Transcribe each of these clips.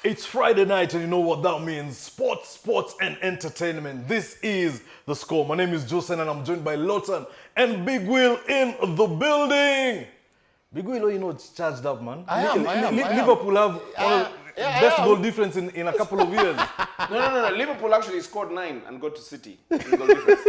It's Friday night and you know what that means. Sports and entertainment. This is The Score. My name is Joseph and I'm joined by Lotan and Big Will in the building. Big Will, you know, it's charged up, man. I am. Liverpool have best goal difference in a couple of years. No. Liverpool actually scored 9 and got to City. Goal difference.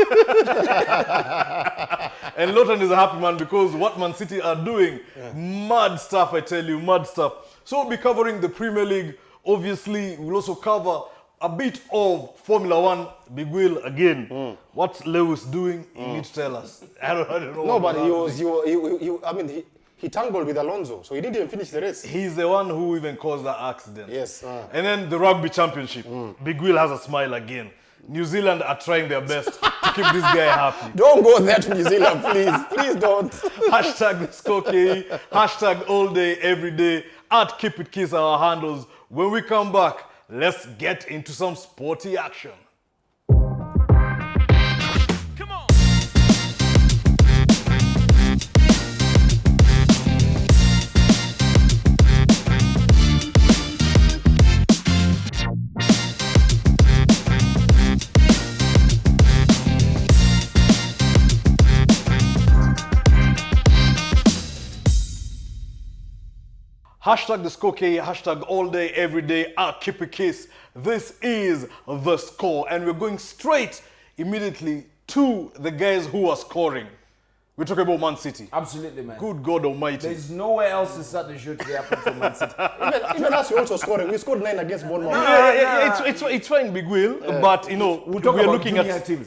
And Lotan is a happy man because what Man City are doing, mad stuff, I tell you, mad stuff. So we'll be covering the Premier League. Obviously, we'll also cover a bit of Formula One. Big Will again. What's Lewis doing? You need to tell us. I don't know. No, but he tangled with Alonso, so he didn't even finish the race. He's the one who even caused that accident. Yes. And then the Rugby Championship. Big Will has a smile again. New Zealand are trying their best to keep this guy happy. Don't go there to New Zealand, please. Please don't. Hashtag the Score KE. Hashtag all day, every day. At Keep It Kiss our handles. When we come back, let's get into some sporty action. Hashtag the Score KE, hashtag all day, every day, at Keep It Kiss. This is The Score, and we're going straight immediately to the guys who are scoring. We're talking about Man City. Absolutely, man. Good God Almighty. There's nowhere else to start the show today apart from Man City. Even us, we also scoring. We scored 9 against Bournemouth. It's fine, Big Will, but you know, We'll talk we're about looking junior at teams.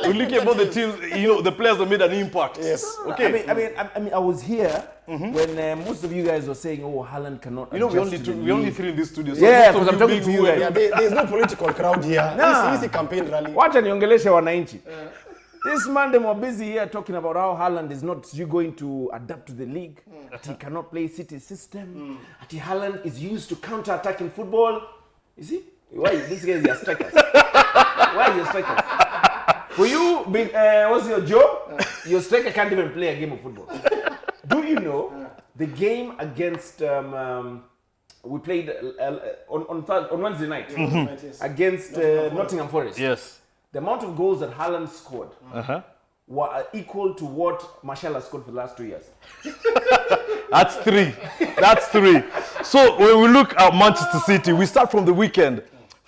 we're looking about the teams, you know, the players that made an impact. Yes. Okay. I mean, I was here when most of you guys were saying, "Oh, Haaland cannot." You know, we adjust to the only league." three in this studio. So Yeah, most of because I'm you talking being to you who- guys. There's no political crowd here. Nah. This is a campaign rally. Wacha niongeleshe wananchi. This Monday we're busy here talking about how Haaland is not going to adapt to the league, that he cannot play City system, that Haaland is used to counter-attacking football. Is he? Why? This guy is your strikers. Why are your strikers? For you, big, what's your job? Your striker can't even play a game of football. Do you know the game against, we played on Wednesday night against Nottingham Forest? Yes. The amount of goals that Haaland scored were equal to what Martial has scored for the last 2 years. That's three. That's three. So when we look at Manchester City, we start from the weekend.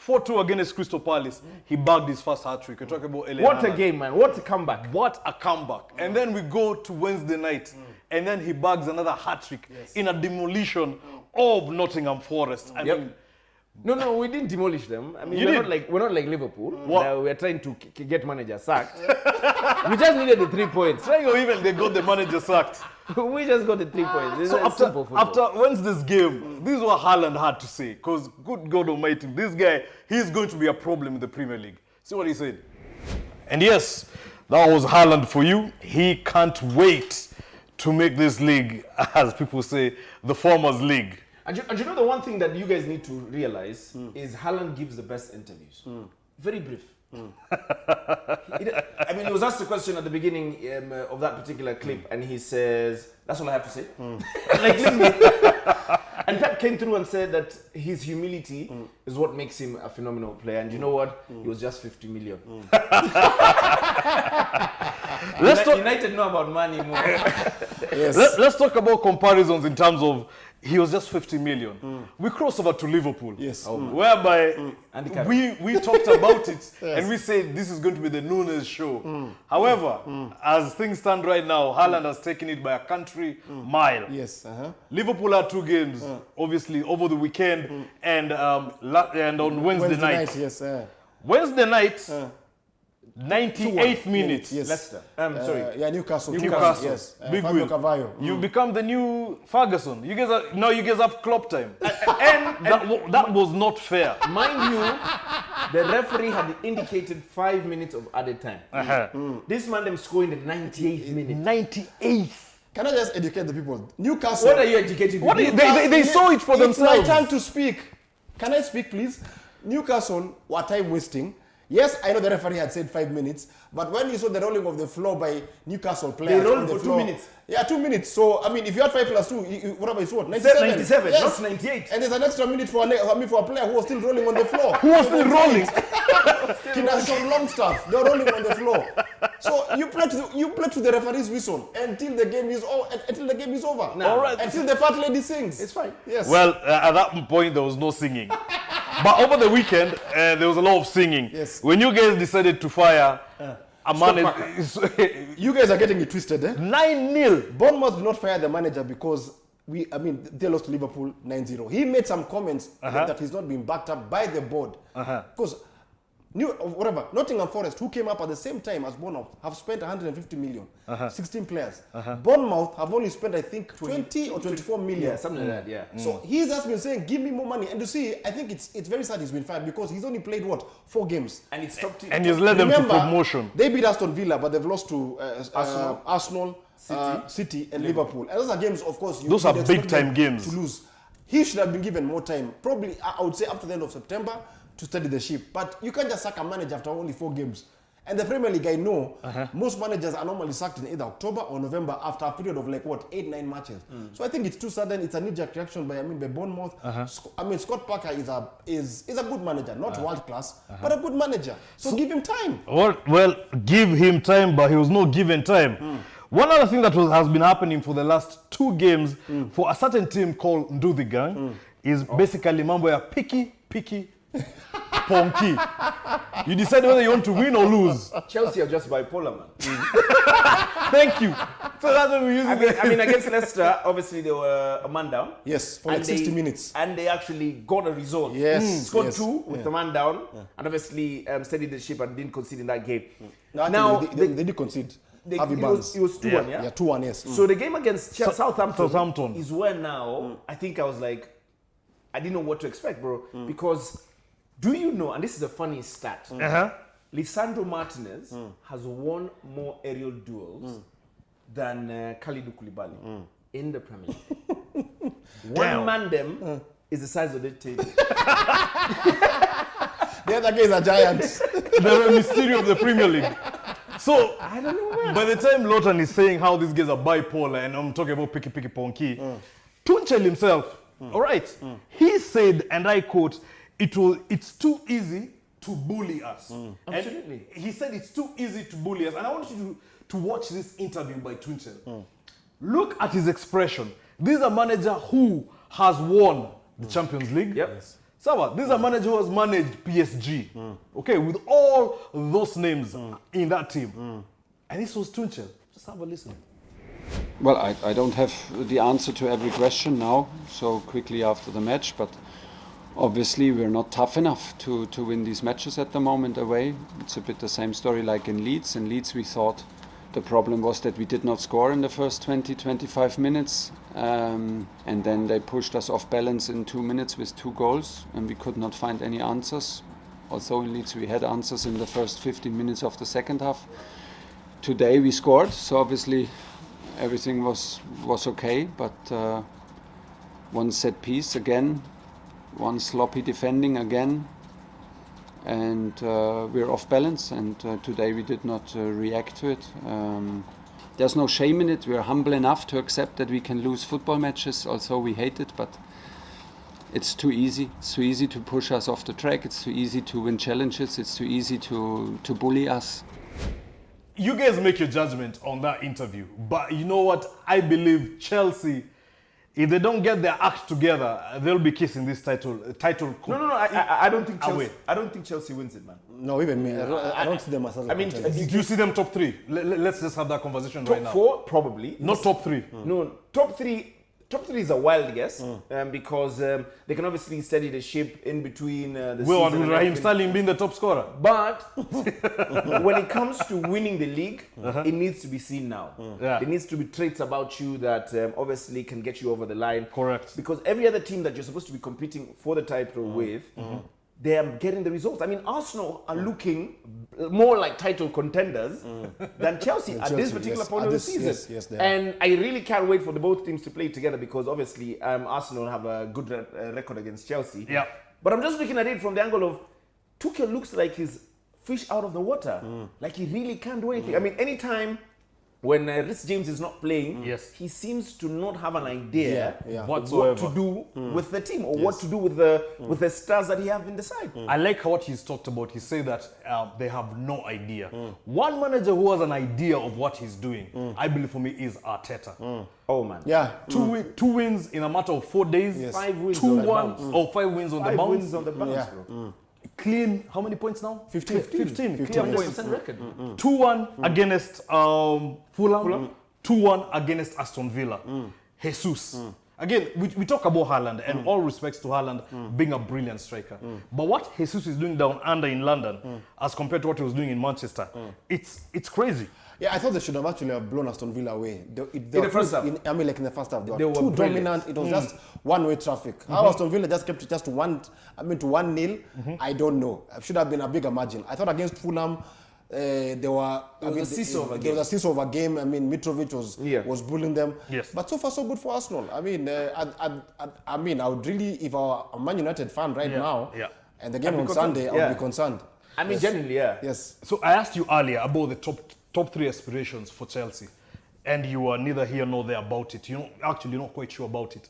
4-2 against Crystal Palace. He bagged his first hat-trick. We're talking about Ellen What a Haaland. game, man. What a comeback. What a comeback. And then we go to Wednesday night. And then he bags another hat-trick in a demolition of Nottingham Forest. I mean, No, we didn't demolish them. I mean, we're not like Liverpool. We're trying to get manager sacked. We just needed the 3 points. trying or even they got the manager sacked. We just got the 3 points. It's So simple football. after Wednesday's game, this is what Haaland had to say. Because, good God Almighty, this guy, he's going to be a problem in the Premier League. See what he said. And yes, that was Haaland for you. He can't wait to make this league, as people say, the Farmers' League. And you know the one thing that you guys need to realize is Haaland gives the best interviews. Very brief. I mean, he was asked a question at the beginning of that particular clip, and he says, "That's all I have to say." Like, literally. And Pep came through and said that his humility is what makes him a phenomenal player. And you know what? He was just 50 million. United know about money more. Yes. Let's talk about comparisons in terms of he was just 50 million. We crossed over to Liverpool. Yes. Whereby we talked about it and we said this is going to be the Nunes show. However, as things stand right now, Haaland has taken it by a country mile. Yes. Liverpool had 2 games, obviously, over the weekend and on Wednesday night. Yes. Wednesday night, 98th minute. Yes. Leicester. Newcastle. Newcastle. Yes. Big Fabio Will. Carvalho. You've become the new Ferguson. You guys have Klopp time. And that was not fair. Mind you, the referee had indicated 5 minutes of added time. This man them scoring the 98th minute. 98th. Can I just educate the people? Newcastle. What are you educating people? They saw it for themselves. It's my time to speak. Can I speak, please? Newcastle were time wasting. Yes, I know the referee had said 5 minutes, but when you saw the rolling of the floor by Newcastle players, They rolled on the for 2 floor, minutes. Yeah, 2 minutes. So I mean, if you had 5 plus 2, whatever it's what 97. 97, Yes. not 98. And there's an extra minute for a player who was still rolling on the floor. Who was still rolling? Kinashon Longstaff, they're rolling on the floor. So you play to the referee's whistle until the game is over. No. All right. Until the fat lady sings. It's fine. Yes. Well, at that point, there was no singing. But over the weekend, there was a lot of singing. Yes. When you guys decided to fire a manager, You guys are getting it twisted, eh? 9-0. Bournemouth did not fire the manager because they lost to Liverpool 9-0. He made some comments that he's not being backed up by the board. Because Nottingham Forest, who came up at the same time as Bournemouth, have spent 150 million, 16 players. Bournemouth have only spent, I think, 20 or 24 million. Yeah, something like that, yeah. So he's just been saying, give me more money. And you see, I think it's very sad he's been fired because he's only played, 4 games. And it's top team. And he's led them to promotion. They beat Aston Villa, but they've lost to Arsenal, City. City and Liverpool. And those are games, of course, Those are you'd expect big-time them games. to lose. He should have been given more time. Probably, I would say, up to the end of September to study the ship. But you can't just sack a manager after only 4 games. And the Premier League, I know, most managers are normally sacked in either October or November after a period of 8-9 matches. So I think it's too sudden. It's a knee-jerk reaction by Bournemouth. Scott Parker is a good manager, not world class, but a good manager. So give him time. Well, give him time, but he was not given time. One other thing that has been happening for the last 2 games for a certain team called Nduthi Gang is basically mambo ya picky, ponky. You decide whether you want to win or lose. Chelsea are just bipolar, man. Thank you. So that's what we're using. I mean, against Leicester, obviously they were a man down. Yes, for 60 minutes. And they actually got a result. Yes. Scored 2 with the man down, and obviously steadied the ship and didn't concede in that game. Now they did concede. It was 2-1, yeah? Yeah, 2-1, yes. So the game against Southampton is where now I think I was like, I didn't know what to expect, bro. Because do you know, and this is a funny stat, Lisandro Martinez has won more aerial duels than Kalidou Koulibaly in the Premier League. One man them is the size of the table. The other guys are giants. The mystery of the Premier League. So, I don't know where. By the time Lotan is saying how these guys are bipolar, and I'm talking about picky ponky, Tuchel himself, all right, he said, and I quote, it's too easy to bully us. Absolutely. And he said it's too easy to bully us. And I want you to watch this interview by Tuchel. Look at his expression. This is a manager who has won the Champions League. Yep. Yes. Sawa, this is a manager who has managed PSG. Okay, with all those names in that team. And this was Tuchel. Just have a listen. Well, I don't have the answer to every question now, so quickly after the match, but obviously we're not tough enough to win these matches at the moment away. It's a bit the same story like in Leeds. In Leeds we thought the problem was that we did not score in the first 20-25 minutes, and then they pushed us off balance in 2 minutes with 2 goals, and we could not find any answers. Also in Leeds we had answers in the first 15 minutes of the second half. Today we scored, so obviously everything was okay, but one set piece again, one sloppy defending again, and we're off balance, and today we did not react to it. There's no shame in it. We're humble enough to accept that we can lose football matches, although we hate it, but it's too easy. It's too easy to push us off the track. It's too easy to win challenges. It's too easy to bully us. You guys make your judgment on that interview, but you know what? I believe Chelsea, if they don't get their act together, they'll be kissing this title. No. I don't think Chelsea. Away. I don't think Chelsea wins it, man. No, even me. I don't see them as I mean, contenders. Do you see them top 3? Let's just have that conversation right now. Top 4, probably. Not top 3. No, top 3. Top 3 is a wild guess because they can obviously steady the ship in between the Well, season. with and Raheem everything. Sterling being the top scorer. But when it comes to winning the league, it needs to be seen now. Yeah. There needs to be traits about you that obviously can get you over the line. Correct. Because every other team that you're supposed to be competing for the title with, they are getting the results. I mean, Arsenal are looking more like title contenders than Chelsea at this particular point of the season. Yes, they are. And I really can't wait for the both teams to play together because obviously Arsenal have a good record against Chelsea. Yeah. But I'm just looking at it from the angle of Tuchel looks like he's fish out of the water. Like he really can't do anything. I mean, anytime when Rhys James is not playing, Yes. he seems to not have an idea Whatsoever. what to do with the team or what to do with the stars that he have in the side. I like what he's talked about. He said that they have no idea. One manager who has an idea of what he's doing, I believe for me, is Arteta. Oh man. Yeah. Two wins in a matter of 4 days. Yes. 5 wins on the 2-1 bounce. or 5 wins on the 5 bounce. wins on the bounce, Yeah. bro. Clean, how many points now? 15. 15 clear yes. points. Record. 2-1 against Fulham. 2-1 against Aston Villa. Jesus. Again, we talk about Haaland, and all respects to Haaland being a brilliant striker. But what Jesus is doing down under in London, as compared to what he was doing in Manchester, it's crazy. Yeah, I thought they should have actually have blown Aston Villa away. In the first half? In the first half, They were too brilliant. dominant. It was just one-way traffic. How Aston Villa just kept it just to 1-0, I don't know. It should have been a bigger margin. I thought against Fulham, there was a seesaw of a game. I mean, Mitrovic was bullying them. Yes. But so far, so good for Arsenal. I mean, I would really, if I were a Man United fan right now, and the game on Sunday, I would be concerned. I mean, genuinely, yeah. Yes. So I asked you earlier about the top 3 aspirations for Chelsea, and you are neither here nor there about it. You're not quite sure about it.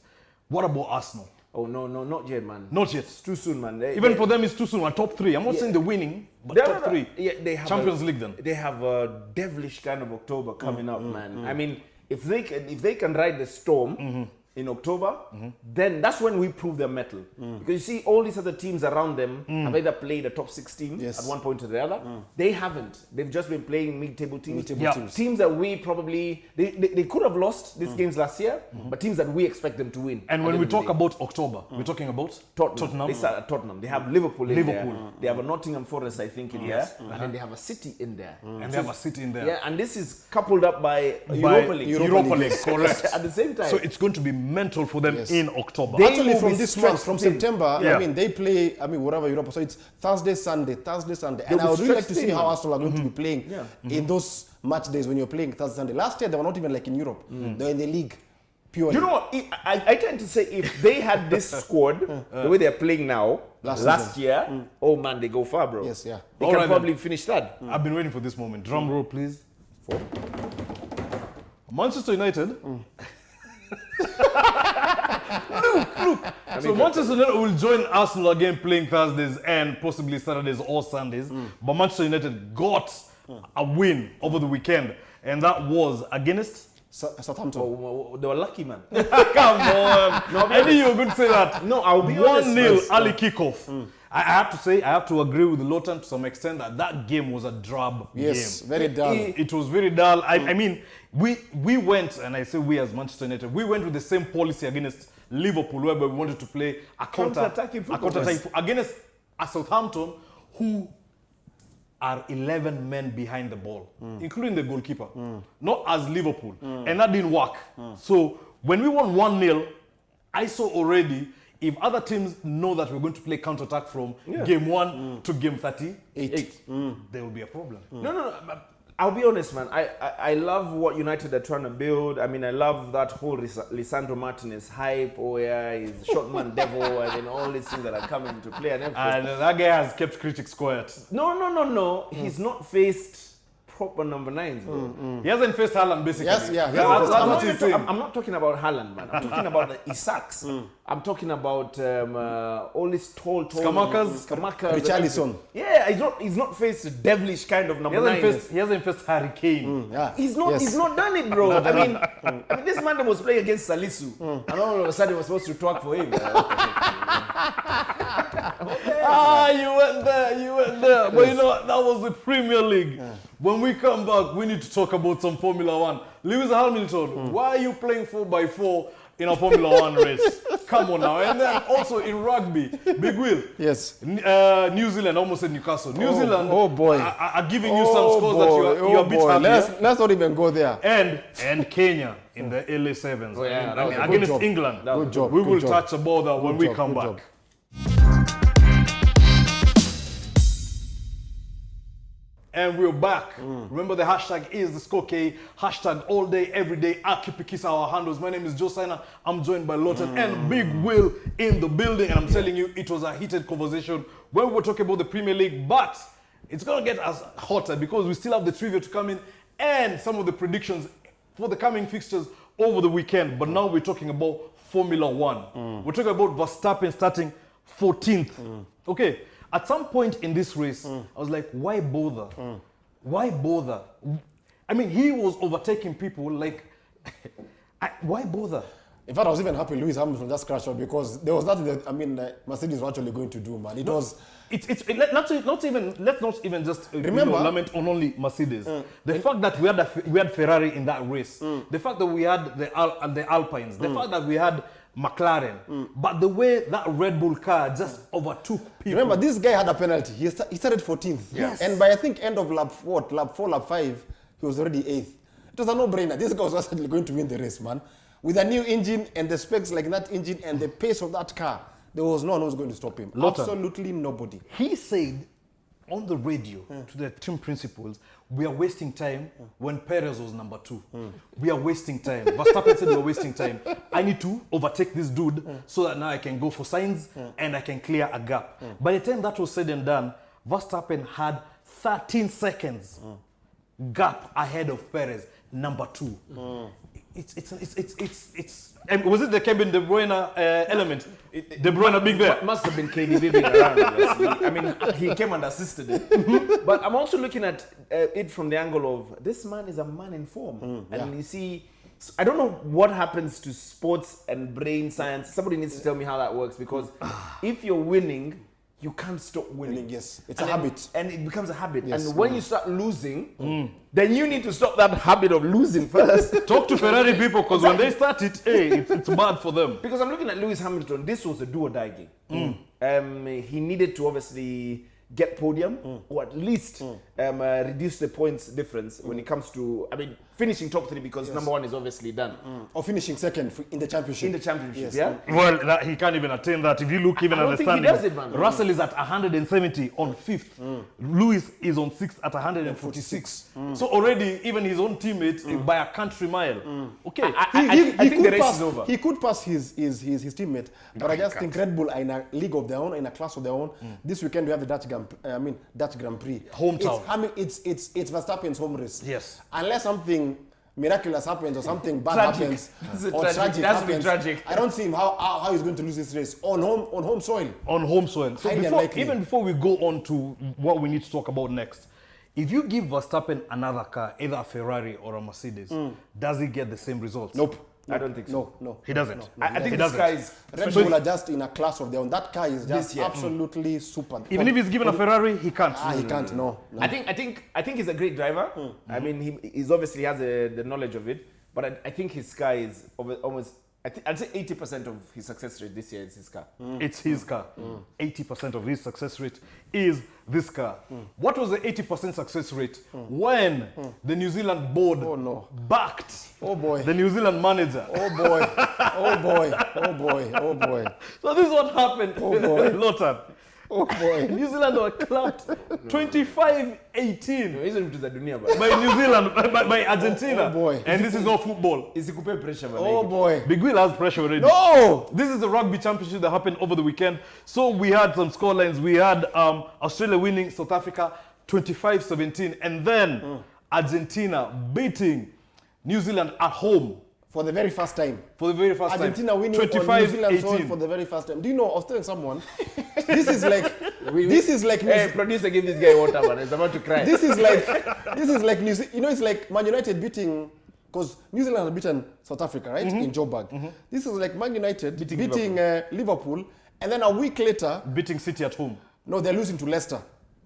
What about Arsenal? Oh no, not yet, man. Not yet. It's too soon, man. Even for them, it's too soon. Top 3. I'm not saying the winning, but top 3. Yeah, they have Champions League then. They have a devilish kind of October coming up, man. I mean, if they can ride the storm in October, then that's when we prove their mettle. Because you see, all these other teams around them have either played a top 16 at one point or the other. They haven't. They've just been playing mid-table teams. Teams that we probably they could have lost these games last year, but teams that we expect them to win. And when we talk about October, we're talking about Tottenham. They start at Tottenham. They have Liverpool in there. They have a Nottingham Forest, I think, in there. And then they have a City in there. And they have a City in there. Yeah, and this is coupled up by Europa League. Europa League, correct. At the same time. So it's going to be mental for them in October. Actually, will from be this month, stretched from thin. September, I mean, they play, whatever Europe. So it's Thursday, Sunday. And I would really like to see how Arsenal are going to be playing in those match days when you're playing Thursday, Sunday. Last year, they were not even like in Europe. They were in the league, purely. You know what? I tend to say if they had this squad, the way they're playing now, last year, oh man, they go far, bro. Yes, yeah. They All can right, probably finish that. I've been waiting for this moment. Drum roll, please. Manchester United. Look. So Manchester United will join Arsenal again playing Thursdays and possibly Saturdays or Sundays. But Manchester United got a win over the weekend, and that was against Southampton. Oh, they were lucky, man. Come on. I knew you were going to say that. No, I'll be honest. 1-0 early kickoff. I have to say, I have to agree with Lotan to some extent that game was a drab Yes, game. very dull. It was very dull. I mean, we went, and I say we as Manchester United, we went with the same policy against Liverpool, whereby we wanted to play a Counter-attacking football. against a Southampton who are 11 men behind the ball, including the goalkeeper, not as Liverpool. And that didn't work. So when we won 1-0, I saw already, if other teams know that we're going to play counter-attack from game 1 to game 38, there will be a problem. No. I'll be honest, man. I love what United are trying to build. I mean, I love that whole Lisandro Martinez hype. Oh yeah, he's shotman devil, and then all these things that are coming into play and everything. And that guy has kept critics quiet. No. He's not faced proper number 9s, bro. He hasn't faced Haaland, basically. Yes, yeah. That's what he's saying. I'm not talking about Haaland, man. I'm talking about the Isaks. I'm talking about all these tall Skamakas. Richarlison. Yeah, he's not faced a devilish kind of number 9. He hasn't faced Harry Kane. He's not done it, bro. I mean, this man was playing against Salisu, and all of a sudden was supposed to talk for him. You went there. But you know what? That was the Premier League. When we come back, we need to talk about some Formula 1. Lewis Hamilton, why are you playing 4x4 in a Formula 1 race? Come on now. And then also in rugby, Big Will. Yes. New Zealand, I almost said Newcastle. New Zealand are giving you some scores that you're a bit happy. Let's not even go there. And Kenya in the LA Sevens. Oh, yeah, that was a good against job. England. Good job. We good will job. touch about that when we come Good back. job. And we're back. Remember, the hashtag is the ScoreK. Hashtag all day, every day. Akipikisa our handles. My name is Saina. I'm joined by Lotan and Big Will in the building. And I'm telling you, it was a heated conversation when we were talking about the Premier League. But It's going to get us hotter because we still have the trivia to come in and some of the predictions for the coming fixtures over the weekend. But now we're talking about Formula One. We're talking about Verstappen starting 14th. Okay, at some point in this race, I was like, why bother? Why bother? I mean, he was overtaking people like, why bother? In fact, I was even happy Lewis Hamilton just crashed out because there was nothing that, Mercedes were actually going to do, man. It was... Let's not even just remember, lament on only Mercedes. The fact that we had Ferrari in that race, the fact that we had the Alpines, the fact that we had McLaren, but the way that Red Bull car just overtook people. Remember, this guy had a penalty. He started 14th. Yes. And by, I think, end of lap 4, lap 5, he was already 8th. It was a no-brainer. This guy was actually going to win the race, man. With a new engine and the specs like that engine and the pace of that car, there was no one who was going to stop him. Lotan. Absolutely nobody. He said on the radio to the team principals, we are wasting time when Perez was number 2. We are wasting time. Verstappen said we are wasting time. I need to overtake this dude so that now I can go for signs and I can clear a gap. By the time that was said and done, Verstappen had 13 seconds gap ahead of Perez, number 2. It's was it the Kevin De Bruyne element? De Bruyne being there? Must have been KDB being around, obviously. I mean, he came and assisted it. But I'm also looking at it from the angle of this man is a man in form. And you see, I don't know what happens to sports and brain science. Somebody needs to tell me how that works, because if you're winning, you can't stop winning. Yes, it's a habit. And it becomes a habit. Yes. And when you start losing, then you need to stop that habit of losing first. Talk to Ferrari people, because when they start it, hey, it's bad for them. Because I'm looking at Lewis Hamilton, this was a do or die game. He needed to obviously get podium or at least reduce the points difference when it comes to, I mean, finishing top 3, because number 1 is obviously done. Or finishing second in the championship. In the championship, Yes. yeah? Well, he can't even attain that. If you look even I at don't the think he standings, does it, man. Russell is at 170 on 5th. Lewis is on 6th at 146. So already, even his own teammate by a country mile. Okay. I think the race is over. He could pass his teammate, but I just think Red Bull are in a league of their own, in a class of their own. This weekend we have the Dutch Grand Prix. Hometown. It's Verstappen's home race. Yes. Unless something miraculous happens or something bad happens or tragic That's happens, tragic. I don't see him how he's going to lose this race on home soil. On home soil. So Highly unlikely. even before we go on to what we need to talk about next, if you give Verstappen another car, either a Ferrari or a Mercedes, does he get the same results? Nope. I don't think so. No. He doesn't. I think He this doesn't. guy is... Red Bull are just in a class of their own. That car is just This year. absolutely super. Even if he's given a Ferrari, he can't. he can't. No. I think he's a great driver. I mean, he's obviously has the knowledge of it, but I think his car is almost... I'd say 80% of his success rate this year is his car. It's his car. 80% of his success rate is this car. What was the 80% success rate when the New Zealand board backed the New Zealand manager? Oh boy. Oh boy. Oh boy. Oh boy. So this is what happened, Lotan. Oh boy. New Zealand were clapped 25-18 Hizo vitu za dunia bana. by New Zealand, by Argentina. Oh boy. And this is not football. Isikupe pressure bana. Oh boy. Big Will has pressure already. No. This is the rugby championship that happened over the weekend. So we had some scorelines. We had Australia winning South Africa 25-17, and then Argentina beating New Zealand at home For the very first time. for the very first Argentina time. winning on New Zealand soil 25-18. for the very first time. Do you know, I was telling someone, this is like Hey, producer, give this guy water, man. He's about to cry. this is like it's like Man United beating, because New Zealand has beaten South Africa, right? In Joburg. This is like Man United beating Liverpool, and then a week later, Beating City at home. no, they're losing to Leicester.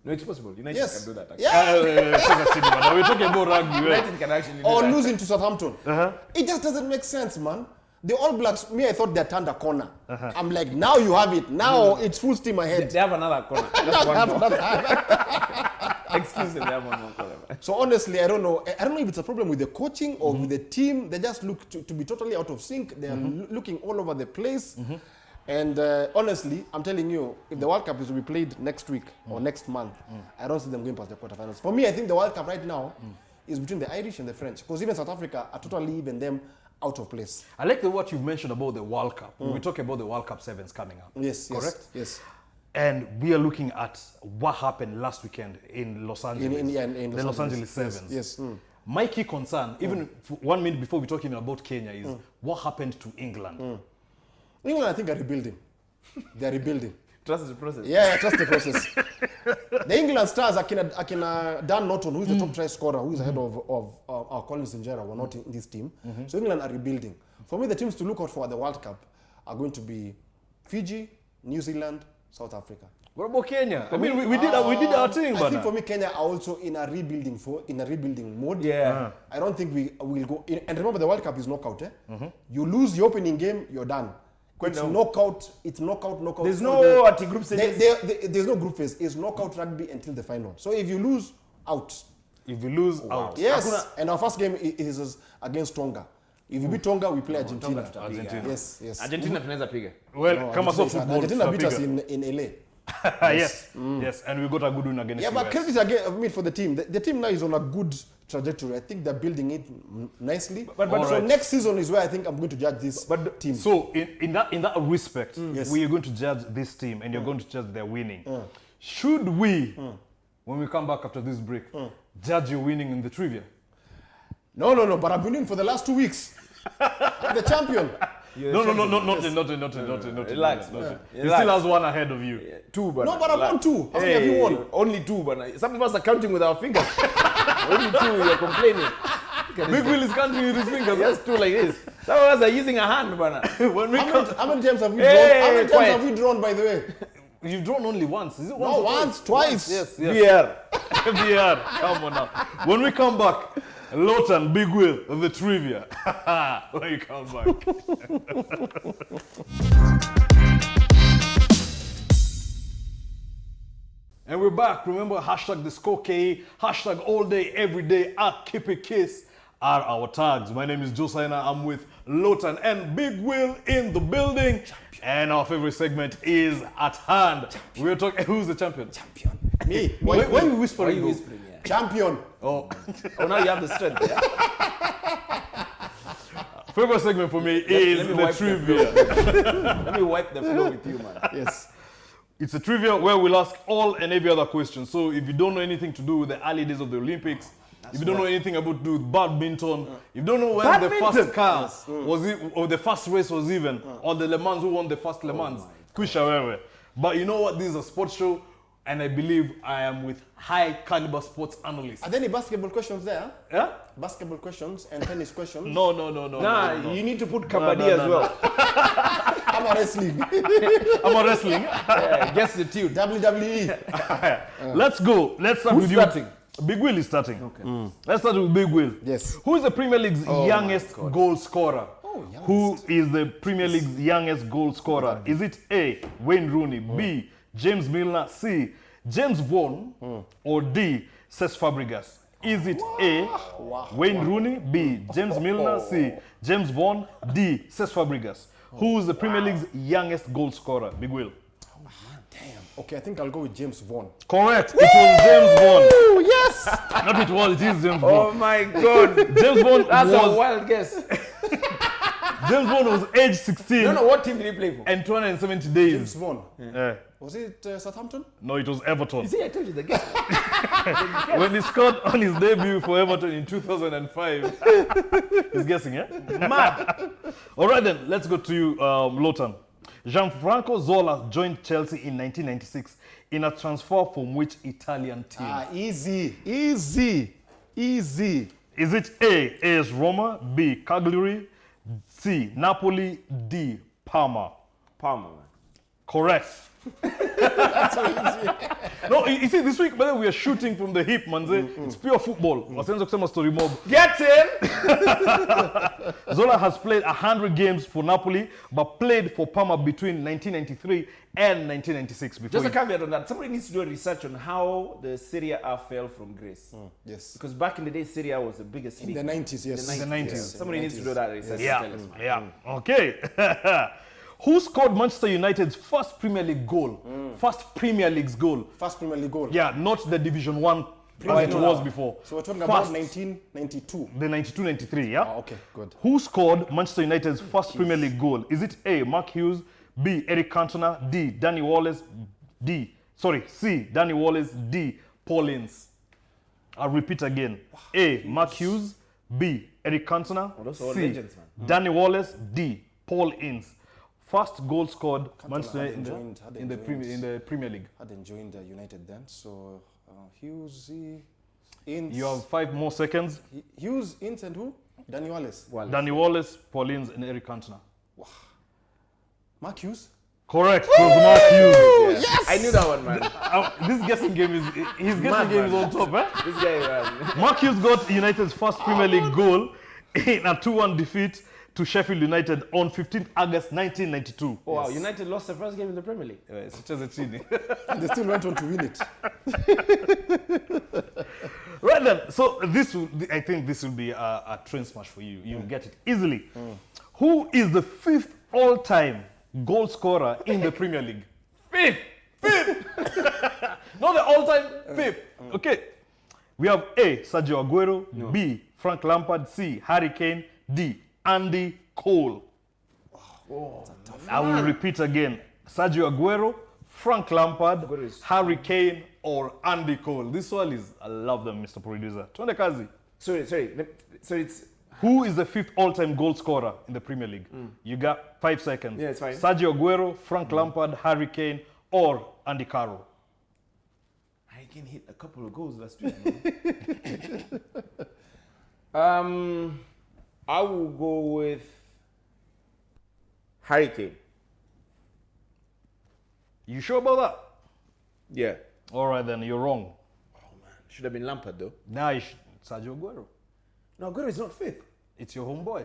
No, it's possible. United Yes. can do that. Actually. Yeah. We're talking about rugby. United can actually do Or that. losing to Southampton. It just doesn't make sense, man. The All Blacks, me, I thought they turned a corner. I'm like, now you have it. Now it's full steam ahead. They have another corner. That's one more. Excuse me, they have one more corner. So honestly, I don't know if it's a problem with the coaching or with the team. They just look to be totally out of sync. They are looking all over the place. And honestly, I'm telling you, if the World Cup is to be played next week or next month, I don't see them going past the quarterfinals. For me, I think the World Cup right now is between the Irish and the French, because even South Africa are totally even them out of place. I like what you've mentioned about the World Cup. We talk about the World Cup sevens coming up. Yes, correct. Yes. And we are looking at what happened last weekend in Los Angeles. In the Los Angeles Sevens. Yes. My key concern, even 1 minute before we're talking about Kenya, is what happened to England. England, I think, are rebuilding. They're rebuilding. Trust the process. Yeah, trust the process. The England stars, Akina Dan Norton, who is the top try scorer, who is ahead of our Collins Injera, were not in this team. So England are rebuilding. For me, the teams to look out for at the World Cup are going to be Fiji, New Zealand, South Africa. What about Kenya? I mean, we did our thing, I but think for me, Kenya are also in a rebuilding mode. Yeah. I don't think we will go. And remember, the World Cup is knockout. You lose the opening game, you're done. It's knockout. It's knockout. There's no group stages. There's no group phase. It's knockout rugby until the final. So if you lose, out. if you lose out. Yes. And our first game is against Tonga. If you beat Tonga, we play Argentina. Argentina. Yes. Argentina tunaweza piga. Well, kama so football. Argentina beat us in LA. Yes. And we got a good win against Yeah, but US. credit again for the team. The team now is on a good trajectory. I think they're building it nicely. But so next season is where I think I'm going to judge this team. So in that respect, we are going to judge this team, and you're going to judge their winning. Should we, when we come back after this break, judge your winning in the trivia? No. But I've been winning for the last 2 weeks. I'm the champion. Not Relax, He still has one ahead of you. Two, but No, but I won 2. How many have you won? Only 2, but some of us are counting with our fingers. Only 2, you're complaining. Big Will is counting with his fingers. Just 2 like this. Some of us are using a hand, but When we How many times have we Hey, drawn? How many times quiet. have we drawn, by the way? you've drawn only once. Is it once? No, or once, twice. Yes. VR. VR. Come on now. When we come back, Lotan, Big Will, the trivia. When you come back. And we're back. Remember, hashtag the score KE, hashtag all day, every day, at Keep It Kiss are our tags. My name is Saina. I'm with Lotan and Big Will in the building. And our favorite segment is at hand. We're talking, who's the champion? Me. Why are you whispering? though? Champion. Oh. Oh, now you have the strength. Yeah? Favorite segment for me is let me the wipe the trivia. Let me wipe the floor with you, man. Yes. It's a trivia where we'll ask all and every other question. So if you don't know anything to do with the early days of the Olympics, if you don't know anything about to do with badminton, if you don't know when the first car was it, or the first race was even, or the Le Mans, who won the first Le Mans, Kwisha wewe. But you know what? This is a sports show, and I believe I am with high caliber sports analysts. Are there any basketball questions there? Yeah? Basketball questions and tennis questions? No. Nah, you need to put kabaddi as well. I'm a wrestling. I'm a wrestling. Yeah, guess the tune. WWE. Let's go. Let's start Who's with starting? you. Big Will is starting. Okay. Let's start with Big Will. Yes. Who is the Premier League's youngest goal scorer? youngest. Who is the Premier League's youngest goal scorer? Is it A, Wayne Rooney, B, James Milner, C, James Vaughan, or D, Cesc Fabregas? Is it A, Wayne Rooney, B, James Milner, C, James Vaughan, D, Cesc Fabregas? Who is the Premier League's youngest goal scorer? Big Will. Okay, I think I'll go with James Vaughan. Correct. It was James Vaughan. Oh, yes! Not it was, it is James Oh Vaughan. my God. James Vaughan That's a was, wild guess. James Vaughan was age 16 No, what team did he play for? and 270 James days. Vaughan. Yeah. Was it Southampton? No, it was Everton. You see, I told you the guess. When he scored on his debut for Everton in 2005. He's guessing, yeah? Mad. All right then, let's go to you, Lotan. Gianfranco Zola joined Chelsea in 1996 in a transfer from which Italian team? Easy. Is it A, AS Roma, B, Cagliari, C, Napoli, D, Parma? Palmer, man. Correct. That's so easy. No, you see, this week, by the way, we are shooting from the hip, man. It's pure football. Wasenzo kusema story mob. Get in! Zola has played 100 games for Napoli, but played for Parma between 1993 and 1996. Before Just a caveat on that. Somebody needs to do a research on how the Serie A fell from grace. Yes. Because back in the day, Serie A was the biggest In league. the 90s, yes. the 90s. Yes, Somebody in the needs to 90s. do that research. Yeah, To tell us, man. yeah. Okay. Who scored Manchester United's first Premier League goal? First Premier League's goal. First Premier League goal. Yeah, not the Division 1 as it was before. So we're talking about First. 1992. The 92-93, yeah? Oh, okay, good. Who scored Manchester United's first Premier League goal? Is it A, Mark Hughes, B, Eric Cantona, D, Danny Wallace, C. Danny Wallace. D. Paul Ince. I'll repeat again. A. Mark Hughes. B. Eric Cantona. those are all C. legends, man. Danny Wallace. D. Paul Ince. First goal scored Manchester hadn't United joined- in the Premier League. Hadn't joined United then, so Hughes, Ince. You have 5 more seconds. Hughes, Ince, and who? Danny Wallace. Danny Wallace, Paul Ince, and Eric Cantona. Mark Hughes. Correct. It was Mark Hughes. Yes! I knew that one, man. This guessing game is his guessing game is on top, eh? This guy, man. Mark Hughes got United's first Premier League goal in a 2-1 defeat to Sheffield United on 15th August 1992. Oh, wow, United lost the first game in the Premier League. And they still went on to win it. Right then, so I think this will be a train smash for you. You'll get it easily. Who is the 5th all-time goal scorer in the Premier League? 5th! Not the all-time 5th. Okay. We have A. Sergio Aguero. B. Frank Lampard. C. Harry Kane. D. Andy Cole. I will repeat again. Sergio Aguero, Frank Lampard, Harry Kane, or Andy Cole. This one is, I love them, Mr. Producer. Twende kazi. Sorry. So it's Who is the 5th all-time goal scorer in the Premier League? You got 5 seconds. Yeah, it's fine. Sergio Aguero, Frank Lampard, Harry Kane, or Andy Carroll. I can hit a couple of goals last week. Man. I will go with Harry Kane. You sure about that? Yeah. All right, then, you're wrong. Should have been Lampard though. Nah, Sergio Aguero. No, Aguero is not 5th. It's your homeboy.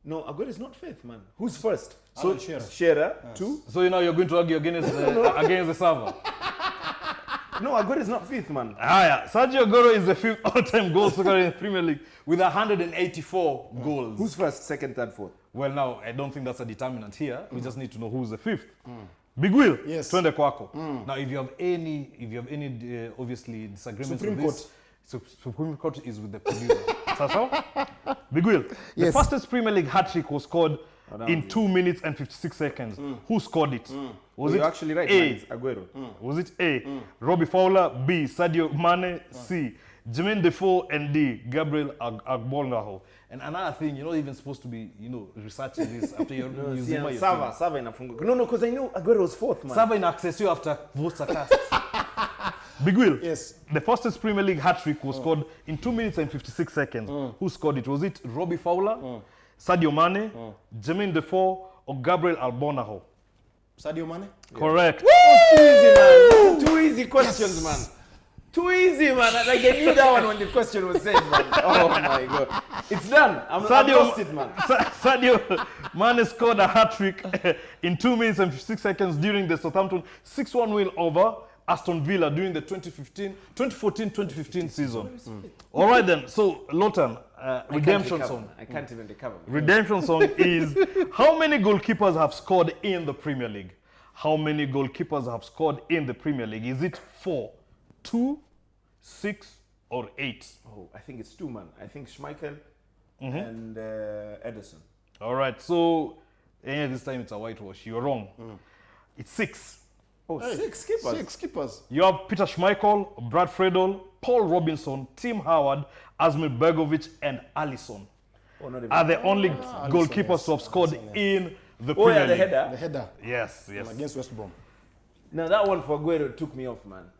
No, Aguero is not 5th, man. Who's first? So Shearer. Shearer, 2. So you're going to argue against the server. No, Aguero is not 5th, man. Yeah. Sergio Aguero is the 5th all-time goal scorer in the Premier League with 184 goals. Who's first, second, third, fourth? Well, now, I don't think that's a determinant here. We just need to know who's the 5th. Big Will, Yes. twende kwako. Now, if you have any, obviously, disagreements Supreme with this, Supreme Court is with the producer. Sasa? Big Will, the Yes. fastest Premier League hat-trick was scored in 2 minutes and 56 seconds. Who scored it? Was You're it actually right, A? man. It's Aguero. Was it A. Robbie Fowler, B. Sadio Mane, C. Jermaine Defoe, and D. Gabriel Agbonlahor. And another thing, you're not even supposed to be, researching this after you're using my Sava inafunga. No, because I know Aguero was 4th, man. Sava in access you after votes are cast. Big Will. Yes. The fastest Premier League hat-trick was scored in 2 minutes and 56 seconds. Who scored it? Was it Robbie Fowler, Sadio Mane, Jermaine Defoe, or Gabriel Agbonlahor? Sadio Mane. Correct. Too easy, man. Two easy questions, man. Too easy, man. Like I knew that one when the question was said, man. Oh my god. It's done. I've lost it, man. Sadio Mane scored a hat-trick in 2 minutes and 56 seconds during the Southampton 6-1 win over Aston Villa during the 2014-2015 season. All right then. So Lotan, redemption song. I can't even recover. Redemption song is how many goalkeepers have scored in the Premier League? How many goalkeepers have scored in the Premier League? Is it 4, 2, 6, or 8? Oh, I think it's 2, man. I think Schmeichel and Ederson. All right. So this time it's a whitewash. You're wrong. It's 6. Oh, 6 keepers. 6 keepers. You have Peter Schmeichel, Brad Friedel, Paul Robinson, Tim Howard, Asmir Begovic, and Alisson Oh, not even. are the only goalkeepers to have scored in the Oh, Premier yeah, the League. header. The header Yes. against West Brom. Now that one for Aguero took me off, man.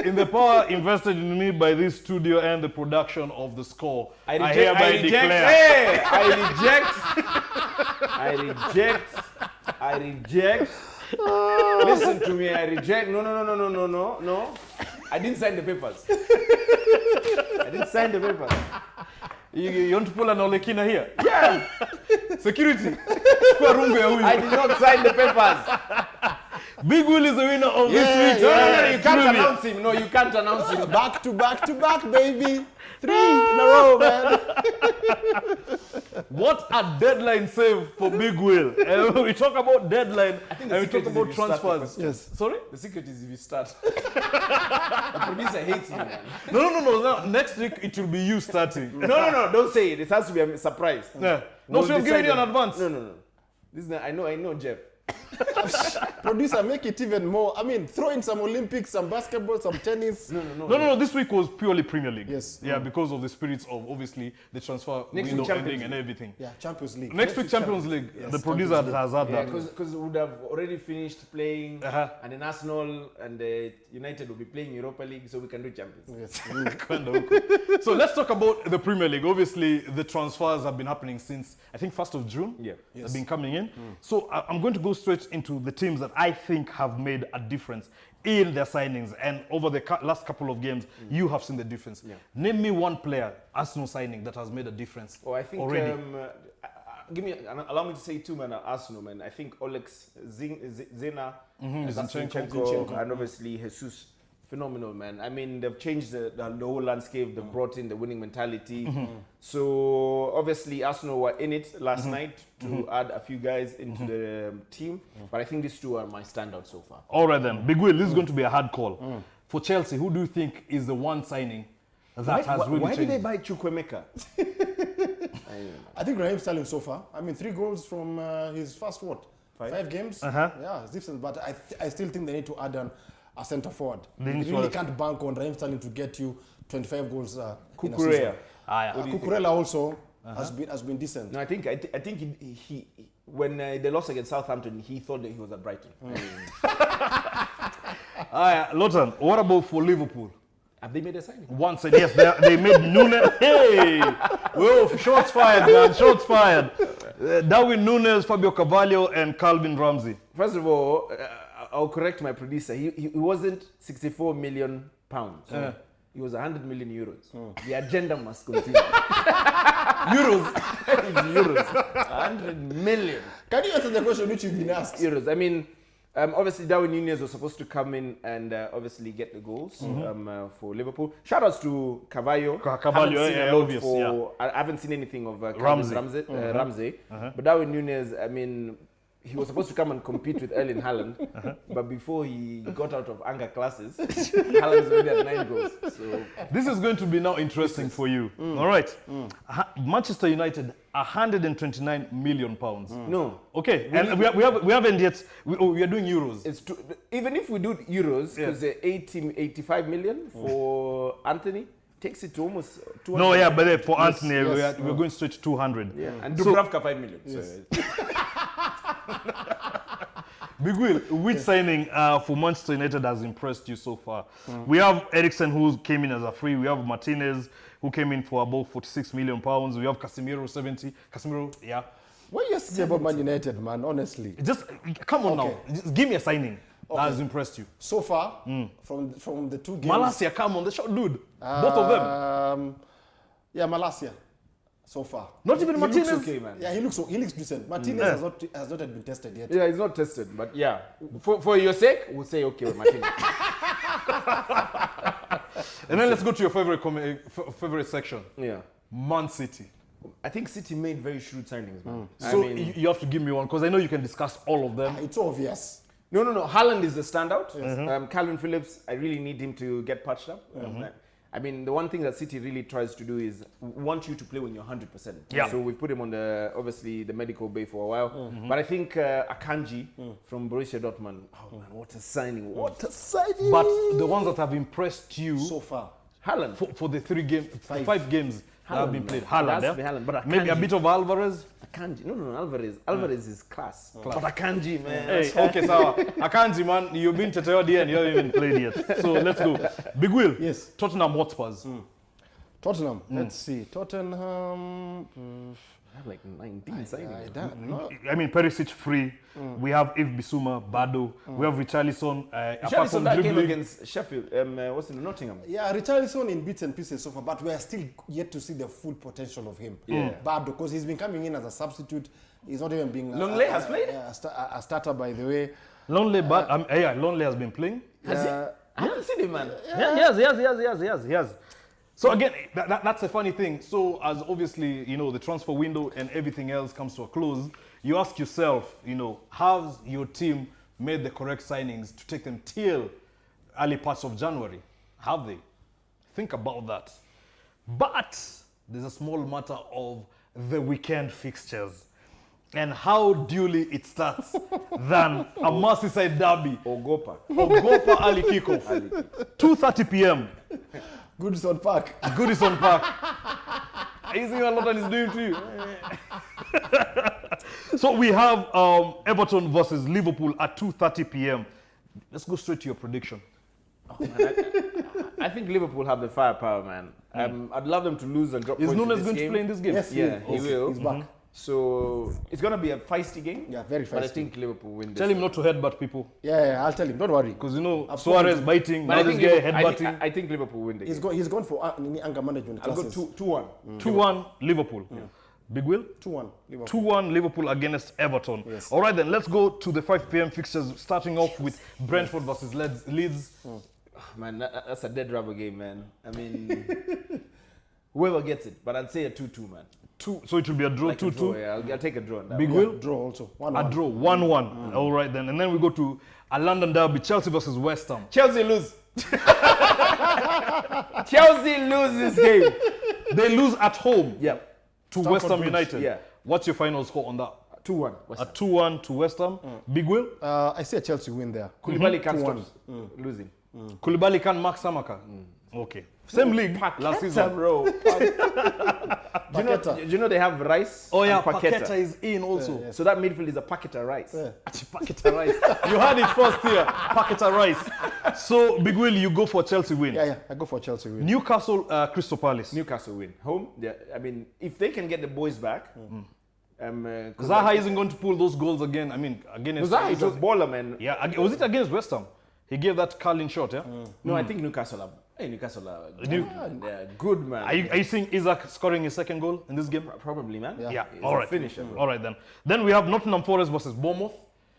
In the power invested in me by this studio and the production of the score, I I hereby reject. declare. Hey, I reject. Listen to me. I reject. No. I didn't sign the papers. You want to pull an Olekina here? Yeah. Security. Chukua rungu ya huyu. I did not sign the papers. Big Will is the winner of this week's No, you can't trivia. announce him. No, you can't announce him. Back to back, baby. 3 in a row, man. What a deadline save for Big Will. We talk about deadline and we talk secret is about if you start the transfers. question. Yes. Sorry? The secret is if you start. The producer hates you, man. No. Next week it will be you starting. No. Don't say it. It has to be a surprise. Yeah. No, so I'm giving you an advance. No. This is not, I know Jeff. Producer, make it even more. I mean, throw in some Olympics, some basketball, some tennis. No. This week was purely Premier League. Yes. Yeah, because of the spirits of obviously the transfer window week, ending and everything. Yeah, Champions League. Next week, Champions League. Yes, The producer Champions League. has had that. Because we would have already finished playing, and then Arsenal and United will be playing Europa League, so we can do Champions. Yes. So let's talk about the Premier League. Obviously, the transfers have been happening since, I think, 1st of June. Yeah. Have been coming in. So I'm going to go straight into the teams that I think have made a difference in their signings. And over the last couple of games, you have seen the difference. Yeah. Name me one player, Arsenal signing, that has made a difference Oh, I think already. allow me to say two men at Arsenal, man. I think Olex Zena, Zinchenko. and obviously Jesus. Phenomenal, man. I mean, they've changed the whole landscape. They've brought in the winning mentality. So obviously Arsenal were in it last night to add a few guys into the team. But I think these two are my standouts so far. All right then. Big Will, this is going to be a hard call. For Chelsea, who do you think is the one signing that has really Why changed? did they buy Chukwemeka? I think Raheem Sterling so far. I mean, 3 goals from his first, 5 games? Yeah, it's different. But I still think they need to add a centre forward. You really can't bank on Raheem Sterling to get you 25 goals in a season. Kukurea. Kukurela also has been decent. No, I think he when they lost against Southampton, he thought that he was at Brighton. Lotan, what about for Liverpool? Have they made a signing? Once and yes, they made Nunes. Hey, whoa! Shots fired, man! Shots fired. Darwin Nunes, Fabio Carvalho, and Calvin Ramsey. First of all, I'll correct my producer. He wasn't 64 million pounds. It was 100 million euros. The agenda must continue. Euros. Euros. 100 million. Can you answer the question which you've been asked? Euros. I mean, obviously Darwin Núñez was supposed to come in and obviously get the goals for Liverpool. Shout outs to Carvalho. I haven't seen anything of Ramsey. But Darwin Núñez, I mean, he was supposed to come and compete with Erling Haaland, but before he got out of anger classes, Haaland's already at 9 goals. So this is going to be now interesting for you. All right, Manchester United, 129 million pounds. No, okay, and we haven't yet. We are doing euros. It's even if we do euros, because 85 million for Anthony. Takes it to almost 200. No, yeah, but for Anthony, we're going straight to 200. Yeah, and Dubravka 5 million. Yes. Big Will, which signing for Manchester United has impressed you so far? We have Eriksen, who came in as a free. We have Martinez, who came in for about 46 million pounds. We have Casemiro, 70. Casemiro, yeah. What are you saying about Man United, man, honestly? Just, come on now. Just give me a signing that has impressed you. So far, from the 2 games... Malacia, come on, the shot dude. Both of them. Yeah, Malacia. So far. Not even Martinez. Looks okay, man. Yeah, he looks decent. Martinez has not been tested yet. Yeah, he's not tested, but yeah. For your sake, we'll say okay with Martinez. And then let's go to your favorite section. Yeah. Man City. I think City made very shrewd signings, man. So you have to give me one, because I know you can discuss all of them. It's obvious. No. Haaland is the standout. Calvin Phillips, I really need him to get patched up. I mean, the one thing that City really tries to do is want you to play when you're 100%. Yeah. So we've put him on obviously the medical bay for a while. But I think Akanji from Borussia Dortmund, oh man, what a signing. What a signing. But the ones that have impressed you So far. Haaland. for the 5 games that have been played. Haaland, Haaland, Haaland, but maybe a Akanji. bit of Alvarez. Akanji. No, Alvarez. Alvarez is class. But Akanji, man. Hey, okay, so Akanji, man, you've been to the and you haven't even played yet. So let's go. Big Will. Yes. Tottenham Hotspurs. Tottenham. Let's see. Tottenham. I have like 19 signings. I mean, Perisic free. We have Yves Bissouma, Bado. We have Richarlison. Apart Richarlison from that came dribbling, against Sheffield. What's in Nottingham? Yeah, Richarlison in bits and pieces so far, but we are still yet to see the full potential of him. Yeah. Bad, because he's been coming in as a substitute. He's not even being Longley has played? a starter, by the way. Longley, but Longley has been playing. Has he? I haven't seen him, man. He has. So again, that's a funny thing. So as obviously, the transfer window and everything else comes to a close, you ask yourself, has your team made the correct signings to take them till early parts of January? Have they? Think about that. But there's a small matter of the weekend fixtures. and how duly it starts than a Merseyside derby. Ogopa. Ogopa early kickoff. 2:30 p.m. Goodison Park. Goodison Park. Are you seeing what Lotan is doing to you? So we have Everton versus Liverpool at 2:30 p.m. Let's go straight to your prediction. I think Liverpool have the firepower, man. I'd love them to lose and drop Is points in Nunes this going game. to play in this game? Yes, Yeah, he will. He's back. So it's going to be a feisty game. Yeah, very But I feisty. think Liverpool win this. Tell him not to headbutt people. Yeah, I'll tell him. Don't worry. Because, you know, I've Suarez spoken to- biting, But now I this think guy Liverpool, headbutting. I think Liverpool win the game. He's gone for anger management I'll go classes. 2-1. 2-1 Liverpool. Big Will? 2-1 Liverpool. 2-1 Liverpool against Everton. Yes. All right, then let's go to the 5 p.m. fixtures, starting off with Brentford versus Leeds. Man, that's a dead rubber game, man. I mean, whoever gets it. But I'd say a 2-2, man. So it will be a draw, Like a 2-2. draw, yeah. I'll take a draw on that. Big Yeah, Will? draw also. 1-1. A draw, 1-1. All right, then. And then we go to a London derby, Chelsea versus West Ham. Chelsea lose. Chelsea lose this game. They lose at home Yeah. to Stamford West Ham Bridge, United. yeah. What's your final score on that? 2-1. A 2-1 to West Ham. Big Will? I see a Chelsea win there. Koulibaly can't 2-1. stop losing. Koulibaly can mark Samaka. Okay. Same league last season. Bro. Paqueta. Do you know they have Rice? Oh yeah, and Paqueta. Paqueta is in also. yes. So that midfield is a Paqueta Rice. Yeah. Paqueta Rice. You heard it first here. Paqueta Rice. So, Big Will, you go for Chelsea win. Yeah, I go for Chelsea win. Newcastle, Crystal Palace. Newcastle win. Home. I mean, if they can get the boys back. Zaha isn't going to pull those goals again. I mean, against... Zaha is a baller, man. Yeah, was it against West Ham? He gave that curling shot, yeah? No, I think Newcastle are. Hey, Newcastle are New- they're good, man. Are you seeing Isaac scoring his second goal in this game? Probably, man. Yeah, He's all a right. finisher, bro. All right, then. Then we have Nottingham Forest versus Bournemouth.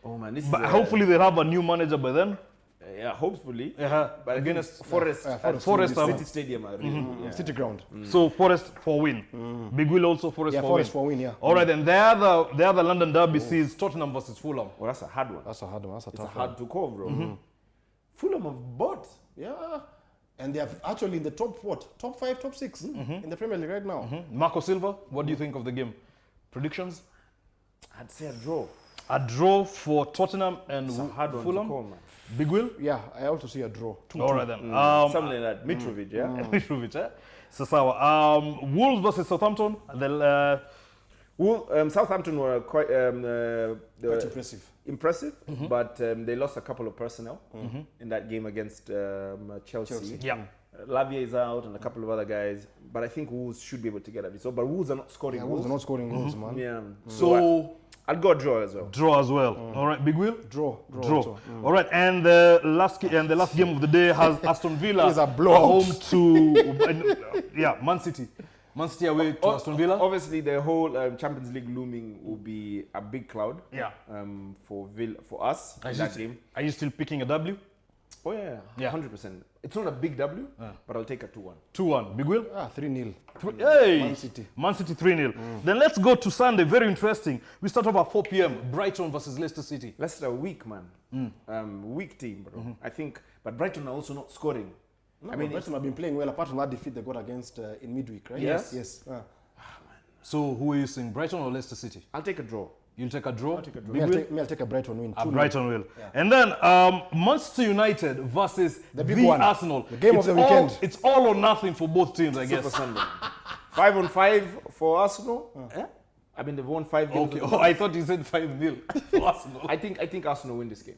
Oh man, this But is hopefully they'll have a new manager by then. yeah, hopefully. Yeah, But against Forest, Forest the are- City Stadium, are really, yeah. City ground. So Forest for win. Big Will also Forest Yeah, for Forest win. for win, yeah. All right, then. The other London derby sees Tottenham versus Fulham. Well, that's a hard one. That's a hard one. That's a It's tough hard to call, bro. Fulham of bought. one. Yeah. And they are actually in the top 5, top 6 in the Premier League right now. Marco Silva, what do you think of the game? Predictions? I'd say a draw. A draw for Tottenham and It's a hard one Fulham. to call, man. Big Will? Yeah, I also see a draw. 2-2. All right, then. Something like that. Mitrovic, yeah. Mitrovic, eh? Sasawa. Wolves versus Southampton. Southampton were quite Quite impressive. but they lost a couple of personnel in that game against Chelsea. Yeah. Lavia is out and a couple of other guys, but I think Wolves should be able to get a result. But Wolves are not scoring Yeah, goals. Wolves are not scoring goals, man. Yeah. So, I'd go a draw as well. draw as well. All right, Big Will? Draw. Draw. also. All right, and the last game of the day has Aston Villa It's a blowout. home to Man City. Man City away to Aston Villa. Obviously, the whole Champions League looming will be a big cloud. Yeah. For us in that game. Are you still picking a W? Oh yeah, Yeah. 100%. It's not a big W, but I'll take a 2-1. 2-1. Big Will? 3-0. Hey! Man City. Man City 3-0. Then let's go to Sunday. Very interesting. We start off at 4 p.m. Brighton versus Leicester City. Leicester are weak, man. Weak team, bro. I think, but Brighton are also not scoring. I mean, Brighton have been playing well apart from that defeat they got against in midweek, right? Yes. Yes. So who are you saying, Brighton or Leicester City? I'll take a draw. You'll take a draw? I'll take a draw. Big Will? I'll take a Brighton win. A 2-0. Brighton will. And then Manchester United versus the big one. Arsenal. The game of the weekend. It's all or nothing for both teams, I guess. Super Sunday. 5-on-5 for Arsenal. I mean, they've won 5 games. Okay. Oh, I thought you said 5-0 for Arsenal. I think Arsenal win this game.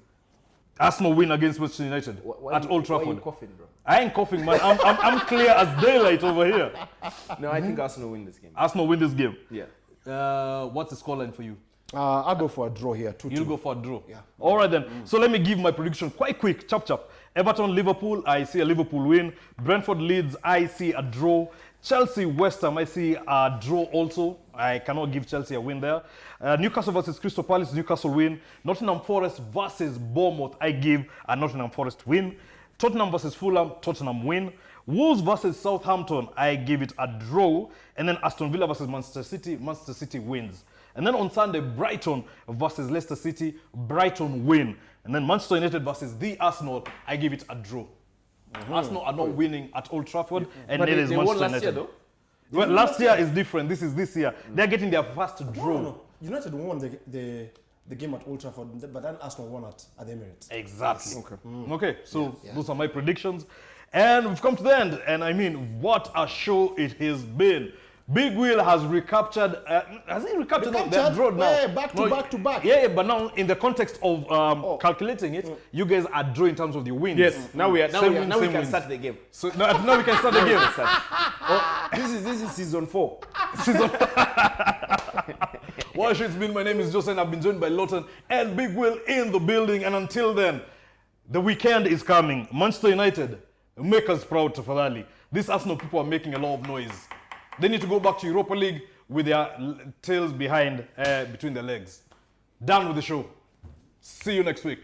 Arsenal win against Manchester United at Old Why are Trafford. you coughing, bro? I ain't coughing, man. I'm clear as daylight over here. No, I think Arsenal win this game. Arsenal win this game. Yeah. What's the scoreline for you? I'll go for a draw here. 2-2. You'll go for a draw. Yeah. All right then. So let me give my prediction quite quick. Chop. Everton, Liverpool, I see a Liverpool win. Brentford, Leeds, I see a draw. Chelsea, West Ham, I see a draw also. I cannot give Chelsea a win there. Newcastle versus Crystal Palace, Newcastle win. Nottingham Forest versus Bournemouth, I give a Nottingham Forest win. Tottenham versus Fulham, Tottenham win. Wolves versus Southampton, I give it a draw. And then Aston Villa versus Manchester City wins. And then on Sunday, Brighton versus Leicester City, Brighton win. And then Manchester United versus the Arsenal, I give it a draw. Arsenal are not winning at Old Trafford, and But neither is they won Manchester last year, United. though. Well, last year is different. This is this year. They're getting their first draw. United won the game at Old Trafford, but then Arsenal won at the Emirates. Exactly. Okay. Okay, so those are my predictions. And we've come to the end. And I mean, what a show it has been. Big Will has recaptured. Has he recaptured? No, they're drawn now. Yeah, back to back. Yeah, but now in the context of calculating it, you guys are draw in terms of the wins. Yes. Now we Same can wins. start the game. So now we can start the game. This is season 4. Wash, it's been. My name is Jose, and I've been joined by Lotan and Big Will in the building. And until then, the weekend is coming. Manchester United, make us proud, Tafadhali. These Arsenal people are making a lot of noise. They need to go back to Europa League with their tails behind, between their legs. Done with the show. See you next week.